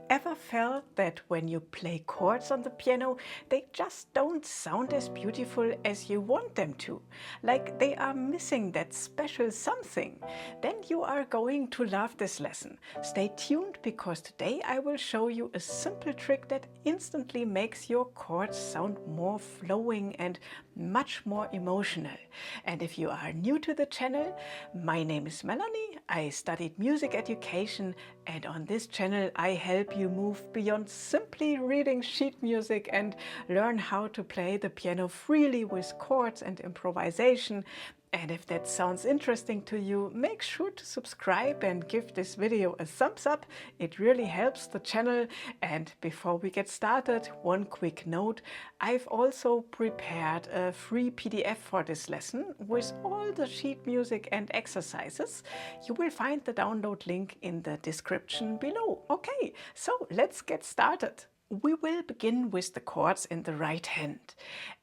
ever felt that when you play chords on the piano, they just don't sound as beautiful as you want them to? Like they are missing that special something? Then you are going to love this lesson. Stay tuned, because today I will show you a simple trick that instantly makes your chords sound more flowing and much more emotional. And if you are new to the channel, my name is Melanie. I studied music education, and on this channel I help you move beyond simply reading sheet music and learn how to play the piano freely with chords and improvisation. And if that sounds interesting to you, make sure to subscribe and give this video a thumbs up. It really helps the channel. And before we get started, one quick note. I've also prepared a free PDF for this lesson with all the sheet music and exercises. You will find the download link in the description below. Okay, so let's get started. We will begin with the chords in the right hand,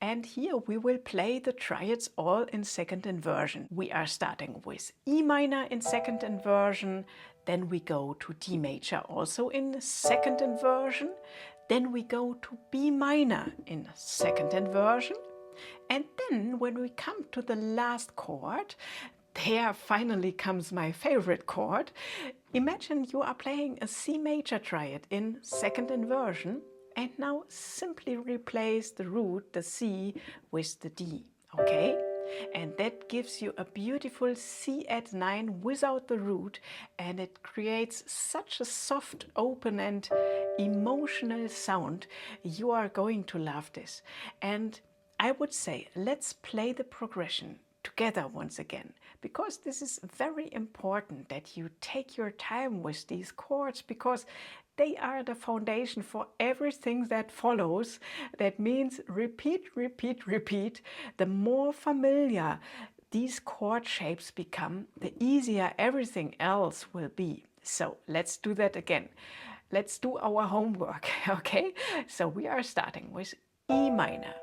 and here we will play the triads all in second inversion. We are starting with E minor in second inversion, then we go to D major also in second inversion, then we go to B minor in second inversion, and then when we come to the last chord, there finally comes my favorite chord. Imagine you are playing a C major triad in second inversion, and now simply replace the root, the C, with the D, okay? And that gives you a beautiful C add 9 without the root, and it creates such a soft, open and emotional sound. You are going to love this. And I would say, let's play the progression together once again, because this is very important that you take your time with these chords, because they are the foundation for everything that follows. That means repeat, repeat, repeat. The more familiar these chord shapes become, the easier everything else will be. So let's do that again. Let's do our homework, okay? So we are starting with E minor.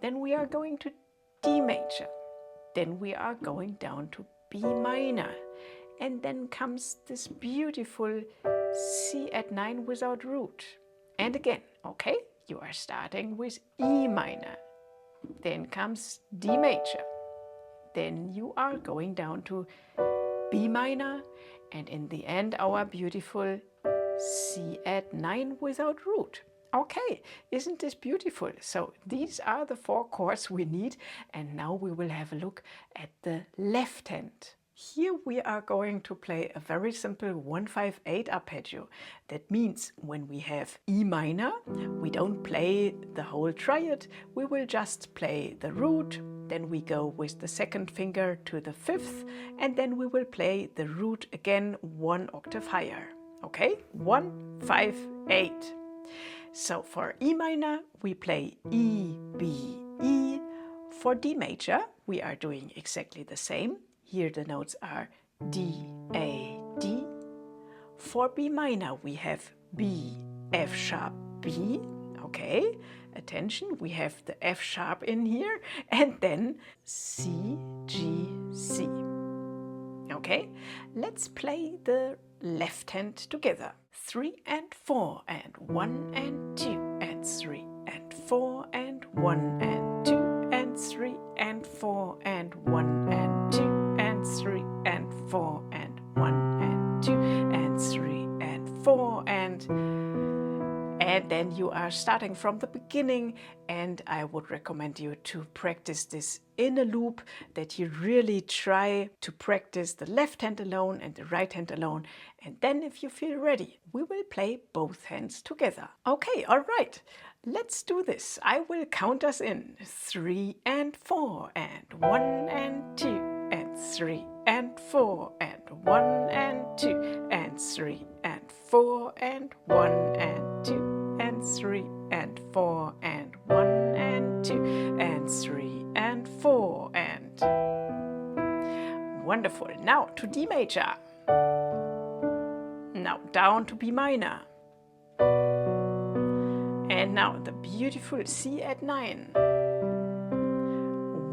Then we are going to D major. Then we are going down to B minor, and then comes this beautiful C add 9 without root. And again, okay, you are starting with E minor, then comes D major, then you are going down to B minor, and in the end our beautiful C add 9 without root. Okay, isn't this beautiful? So these are the 4 chords we need, and now we will have a look at the left hand. Here we are going to play a very simple 1-5-8 arpeggio. That means when we have E minor, we don't play the whole triad, we will just play the root, then we go with the second finger to the 5th, and then we will play the root again 1 octave higher. Okay, 1, 5, 8. So for E minor, we play E, B, E. For D major, we are doing exactly the same. Here the notes are D, A, D. For B minor, we have B, F sharp, B. Okay, attention, we have the F sharp in here, and then C, G, C. Okay, let's play the left hand together. 3 and 4 and 1 and 2 and 3 and 4 and 1 and 2 and 3 and 4 and 1 and 2 and 3 and 4 and 1 and 2 and 3 and 4 and then you are starting from the beginning, and I would recommend you to practice this in a loop, that you really try to practice the left hand alone and the right hand alone, and then if you feel ready, we will play both hands together. Okay, all right, let's do this. I will count us in. 3 and 4 and 1 and 2 and 3 and 4 and 1 and 2 and 3 and 4 and 1 and 2 and 3 and 4 and 1 and 2 and 3 and 4 and... Wonderful. Now to D major. Now down to B minor. And now the beautiful C add 9.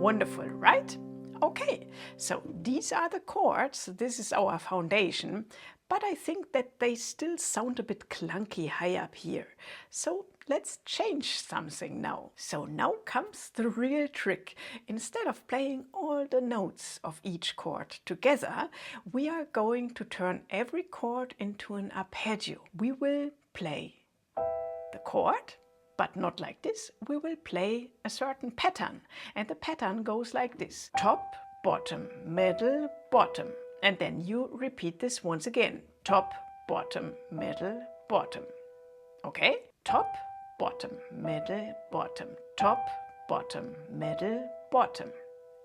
Wonderful, right? Okay, so these are the chords. This is our foundation. but I think that they still sound a bit clunky high up here. So let's change something now. So now comes the real trick. Instead of playing all the notes of each chord together, we are going to turn every chord into an arpeggio. We will play the chord, but not like this. We will play a certain pattern, and the pattern goes like this: top, bottom, middle, bottom. And then you repeat this once again: top, bottom, middle, bottom. Okay? Top, bottom, middle, bottom, top, bottom, middle, bottom.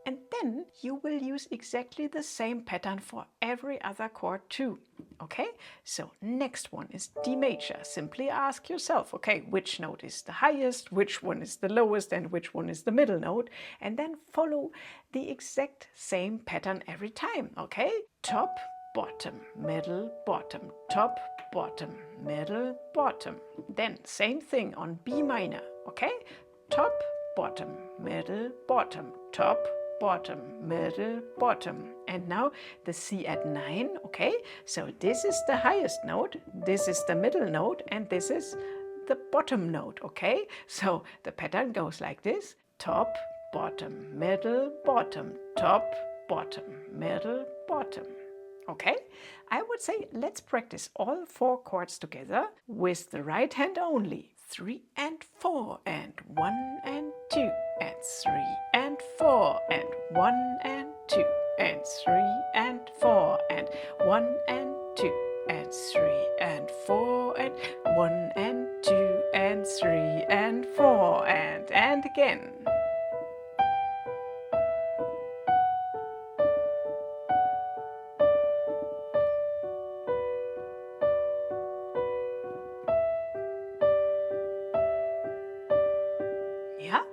And then you will use exactly the same pattern for every other chord too. Okay? So next one is D major. Simply ask yourself, okay, which note is the highest, which one is the lowest, and which one is the middle note, and then follow the exact same pattern every time. Okay? Top, bottom, middle, bottom, top, bottom, middle, bottom. Then same thing on B minor. Okay? Top, bottom, middle, bottom, top, bottom, middle, bottom. And now the C at 9, okay? So this is the highest note, this is the middle note, and this is the bottom note, okay? So the pattern goes like this: top, bottom, middle, bottom, top, bottom, middle, bottom. Okay? I would say let's practice all 4 chords together with the right hand only. 3 and 4 and 1 and 2 and 3 and 4 and 1 and 2 and 3 and 4 and 1 and 2 and 3 and 4 and 1 and 2 and 3 and 4 and again. Yeah,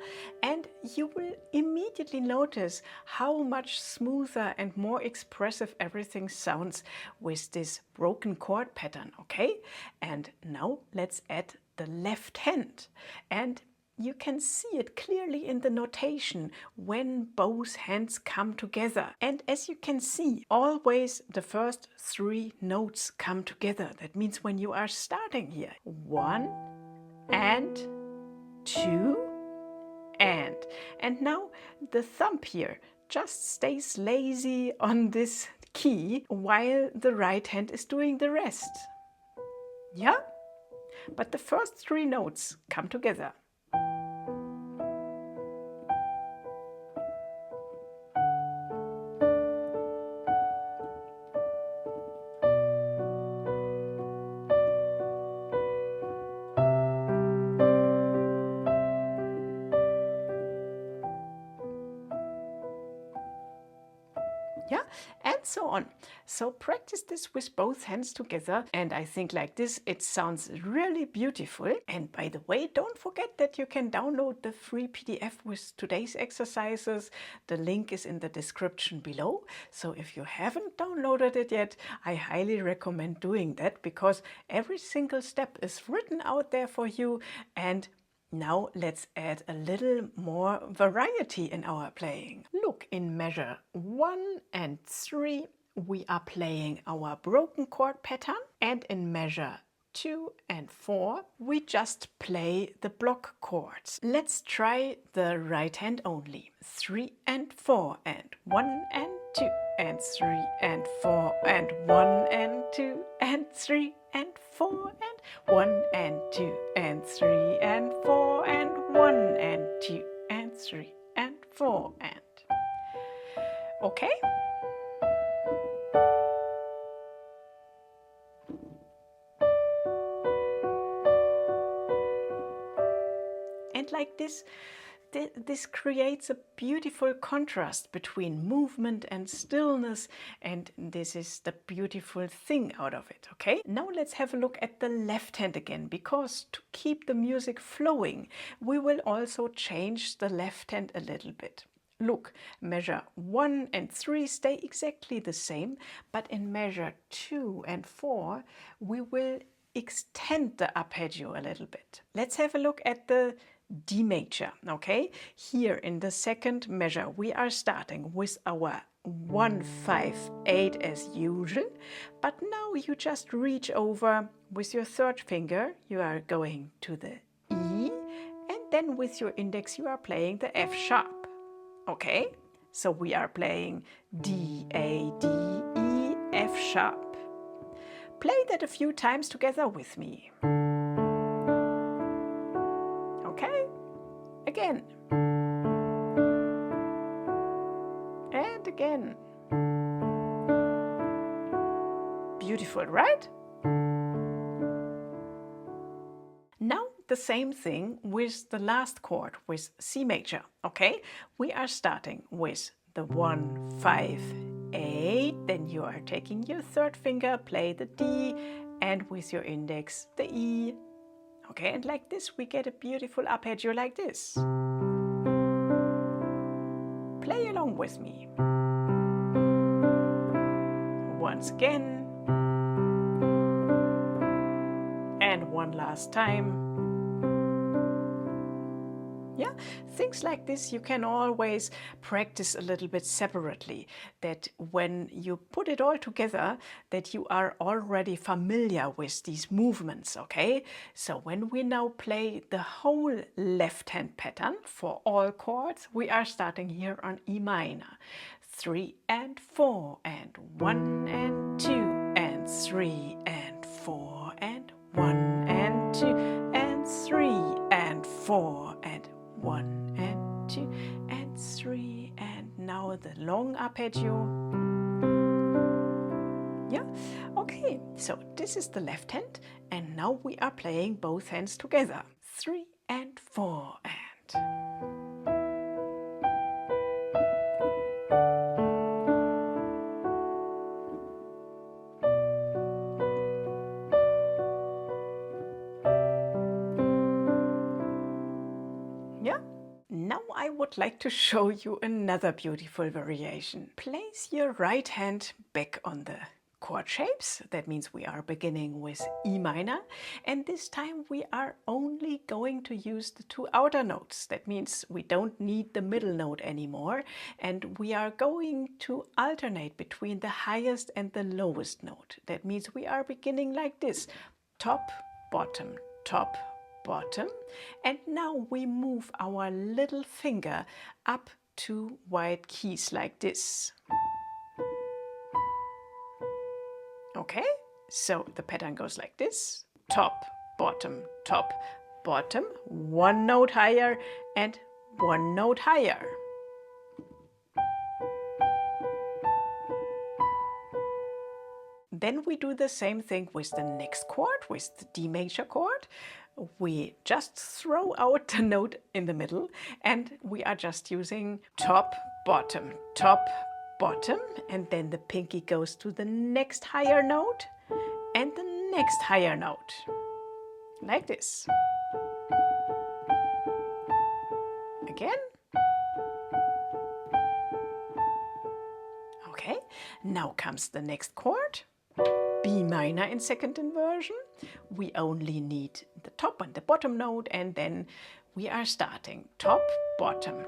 and you will immediately notice how much smoother and more expressive everything sounds with this broken chord pattern, okay? And now let's add the left hand. And you can see it clearly in the notation when both hands come together. And as you can see, always the first 3 notes come together. That means when you are starting here, 1 and 2 and now the thumb here just stays lazy on this key while the right hand is doing the rest. Yeah? But the first 3 notes come together. Yeah, and so on. So practice this with both hands together, and I think like this it sounds really beautiful. And by the way, don't forget that you can download the free PDF with today's exercises. The link is in the description below. So if you haven't downloaded it yet, I highly recommend doing that, because every single step is written out there for you. And now let's add a little more variety in our playing. Look, in measure 1 and 3 we are playing our broken chord pattern, and in measure 2 and 4 we just play the block chords. Let's try the right hand only. 3 and 4 and 1 and 2 and 3 and 4 and 1 and 2 and 3 and 4 and 1 and 2 and 3 and 4 and 1 and 2 and 3 and 4 and. Okay? And like this creates a beautiful contrast between movement and stillness, and this is the beautiful thing out of it, okay? Now let's have a look at the left hand again, because to keep the music flowing, we will also change the left hand a little bit. Look, measure 1 and 3 stay exactly the same, but in measure 2 and 4, we will extend the arpeggio a little bit. Let's have a look at the D major, okay? Here in the second measure, we are starting with our 1, 5, 8 as usual, but now you just reach over with your third finger, you are going to the E, and then with your index you are playing the F sharp. Okay? So we are playing D, A, D, E, F sharp. Play that a few times together with me. Okay? Again. And again. Beautiful, right? Now the same thing with the last chord, with C major, okay? We are starting with the 1, 5, 8, then you are taking your third finger, play the D, and with your index the E. Okay, and like this we get a beautiful arpeggio like this. Play along with me. Once again. And one last time. Yeah, things like this you can always practice a little bit separately, that when you put it all together, that you are already familiar with these movements, okay? So when we now play the whole left hand pattern for all chords, we are starting here on E minor. 3 and 4 and 1 and 2 and 3 and 4 and 1 and 2 and 3 and 4 and 1 and 2 and 3, and now the long arpeggio. Yeah, okay, so this is the left hand, and now we are playing both hands together. 3 and 4 and. Yeah. Now I would like to show you another beautiful variation. Place your right hand back on the chord shapes. That means we are beginning with E minor, and this time we are only going to use the two outer notes. That means we don't need the middle note anymore, and we are going to alternate between the highest and the lowest note. That means we are beginning like this: top, bottom, top, bottom, and now we move our little finger up two white keys like this. Okay, so the pattern goes like this: top, bottom, one note higher and one note higher. Then we do the same thing with the next chord, with the D major chord. We just throw out the note in the middle, and we are just using top, bottom, and then the pinky goes to the next higher note and the next higher note, like this. Again. Okay, now comes the next chord. B minor in second inversion. We only need the top and the bottom note, and then we are starting top, bottom,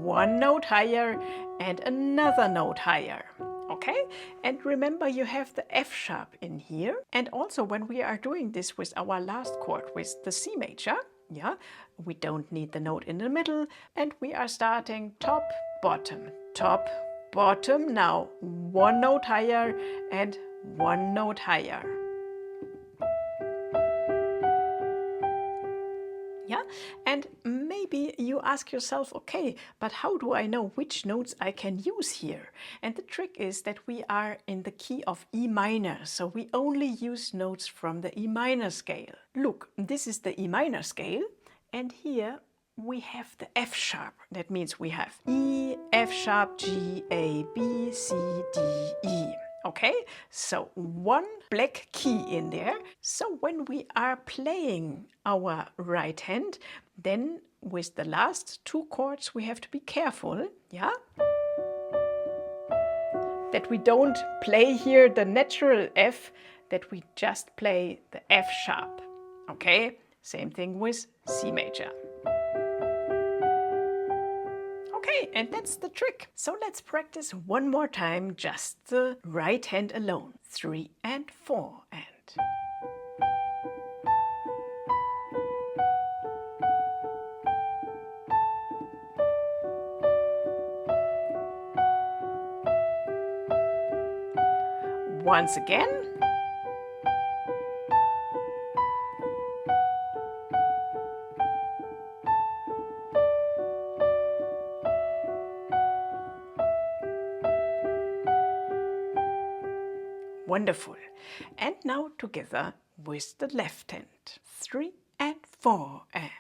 one note higher and another note higher. Okay, and remember you have the F sharp in here, and also when we are doing this with our last chord, with the C major, yeah, we don't need the note in the middle, and we are starting top, bottom, now one note higher and one note higher. Yeah, and maybe you ask yourself, okay, but how do I know which notes I can use here? And the trick is that we are in the key of E minor, so we only use notes from the E minor scale. Look, this is the E minor scale, and here we have the F sharp. That means we have E, F sharp, G, A, B, C, D, E. Okay, so one black key in there. So when we are playing our right hand, then with the last two chords we have to be careful, yeah? That we don't play here the natural F, that we just play the F sharp. Okay, same thing with C major. Okay, Okay, and that's the trick. So let's practice one more time, just the right hand alone. 3 and 4 and. Once again. Wonderful. And now together with the left hand. 3 and 4 and.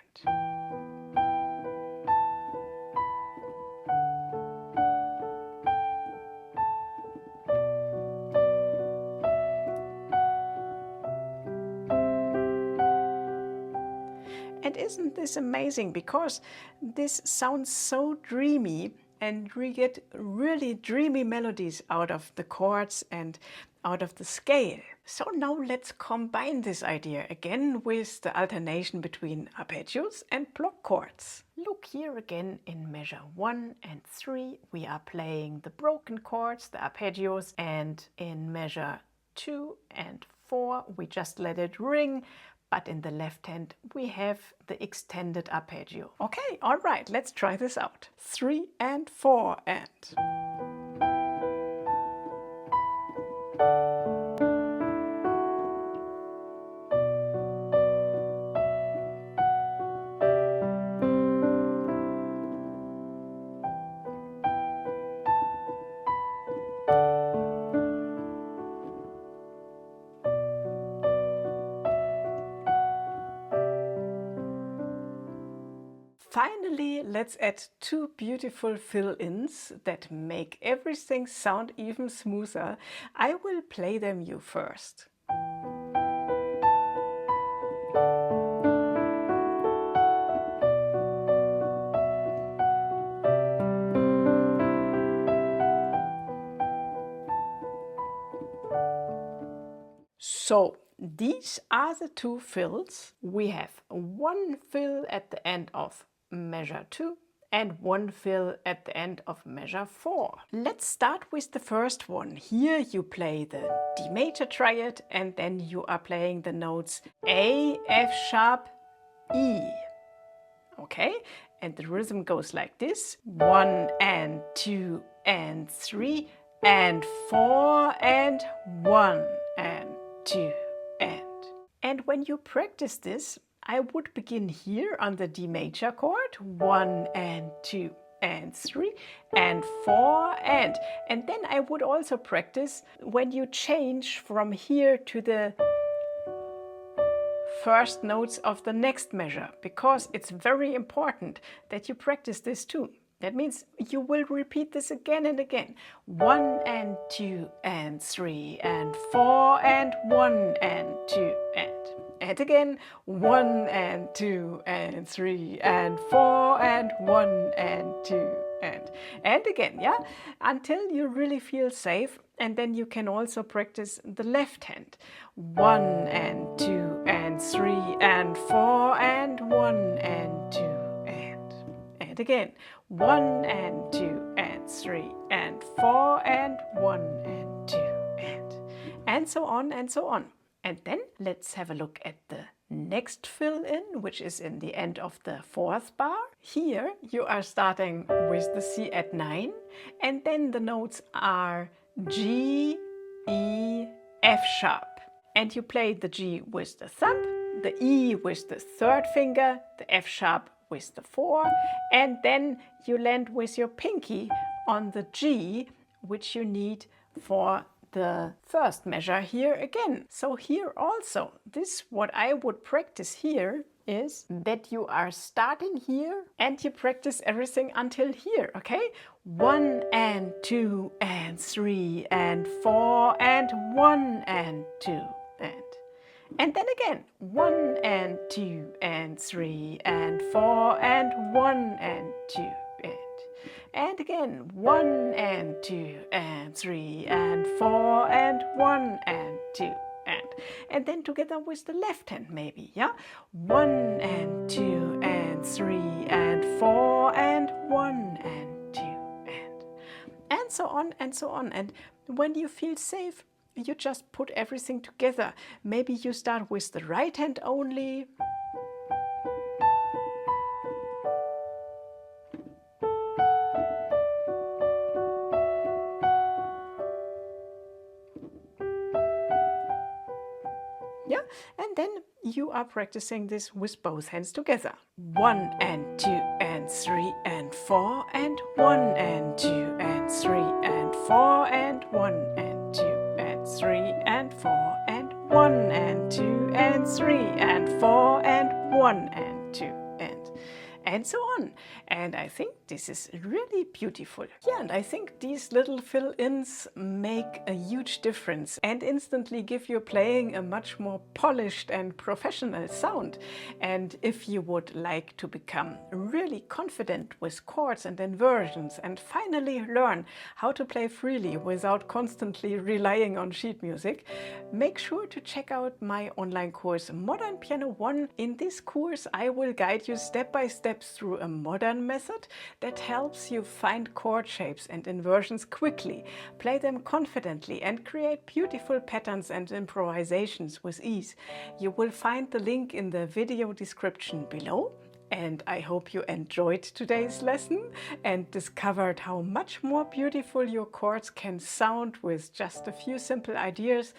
And isn't this amazing? Because this sounds so dreamy, and we get really dreamy melodies out of the chords and out of the scale. So now let's combine this idea again with the alternation between arpeggios and block chords. Look here again in measure 1 and 3 we are playing the broken chords, the arpeggios, and in measure 2 and 4 we just let it ring. But in the left hand we have the extended arpeggio. Okay, all right, let's try this out. 3 and 4 and. Finally, let's add 2 beautiful fill-ins that make everything sound even smoother. I will play them you first. So these are the 2 fills. We have 1 fill at the end of measure 2 and 1 fill at the end of measure 4. Let's start with the first one. Here you play the D major triad and then you are playing the notes A, F sharp, E. Okay, and the rhythm goes like this: 1 and 2 and 3 and 4 and 1 and 2 and. And when you practice this, I would begin here on the D major chord, 1 and 2 and 3 and 4 and then I would also practice when you change from here to the first notes of the next measure, because it's very important that you practice this too. That means you will repeat this again and again. 1 and 2 and 3 and 4 and 1 and 2 and. And again, 1 and 2 and 3 and 4 and 1 and 2 and again, yeah, until you really feel safe. And then you can also practice the left hand. 1 and 2 and 3 and 4 and 1 and 2 and again, 1 and 2 and 3 and 4 and 1 and 2 and so on and so on. And then let's have a look at the next fill-in, which is in the end of the 4th bar. Here you are starting with the C at 9, and then the notes are G, E, F sharp. And you play the G with the thumb, the E with the 3rd finger, the F sharp with the 4, and then you land with your pinky on the G, which you need for the first measure here again. So here also, this what I would practice here is that you are starting here and you practice everything until here, okay? 1 and 2 and 3 and 4 and 1 and 2 and then again 1 and 2 and 3 and 4 and 1 and 2 and again 1 and 2 and 3 and 4 and 1 and 2 and then together with the left hand maybe, yeah, 1 and 2 and 3 and 4 and 1 and so on and so on. And when you feel safe, you just put everything together. Maybe you start with the right hand only. Yeah, and then you are practicing this with both hands together. 1 and 2 and 3 and 4 and 1 and 2 and 3 and 4 and 1 and 2 and 3 and 4 and 1 and 2 and 3 and 4 and 1 and 2 and so on. And I think this is really beautiful. Yeah, and I think these little fill-ins make a huge difference and instantly give your playing a much more polished and professional sound. And if you would like to become really confident with chords and inversions and finally learn how to play freely without constantly relying on sheet music, make sure to check out my online course Modern Piano 1. In this course I will guide you step by step through a modern method that helps you find chord shapes and inversions quickly, play them confidently and create beautiful patterns and improvisations with ease. You will find the link in the video description below. And I hope you enjoyed today's lesson and discovered how much more beautiful your chords can sound with just a few simple ideas.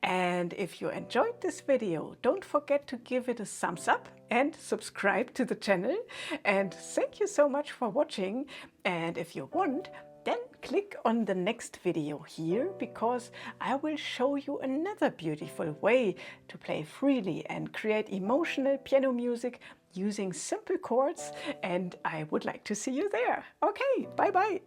And if you enjoyed this video, don't forget to give it a thumbs up and subscribe to the channel. And thank you so much for watching. And if you want, then click on the next video here, because I will show you another beautiful way to play freely and create emotional piano music using simple chords, and I would like to see you there. Okay, bye bye.